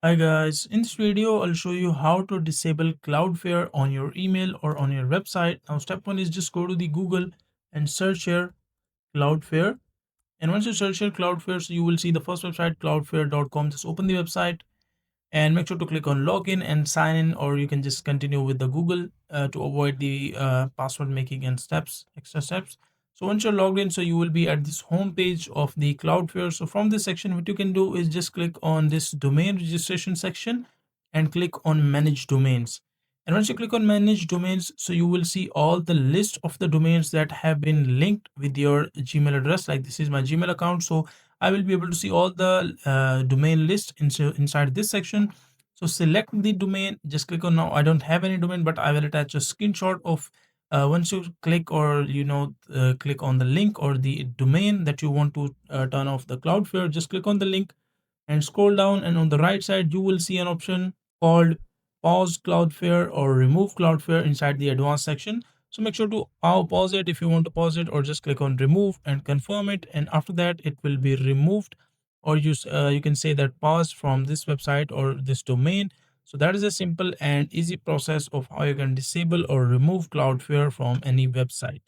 Hi guys, in this video I'll show you how to disable Cloudflare on your email or on your website. Now step one is just go to the Google and search here Cloudflare. And once you search here Cloudflare, so you will see the first website cloudflare.com. Just open the website and make sure to click on login and sign in, or you can just continue with the Google to avoid the password making and extra steps. So once you're logged in, so you will be at this home page of the Cloudflare. So from this section, what you can do is just click on this domain registration section and click on manage domains. And once you click on manage domains, so you will see all the list of the domains that have been linked with your Gmail address. Like this is my Gmail account. So I will be able to see all the domain list inside this section. So select the domain, just click on now. I don't have any domain, but I will attach a screenshot of once you click or click on the link or the domain that you want to turn off the Cloudflare, just click on the link and scroll down, and on the right side you will see an option called pause Cloudflare or remove Cloudflare inside the advanced section. So make sure to pause it if you want to pause it, or just click on remove and confirm it, and after that it will be removed. Or you can say that pause from this website or this domain. So that is a simple and easy process of how you can disable or remove Cloudflare from any website.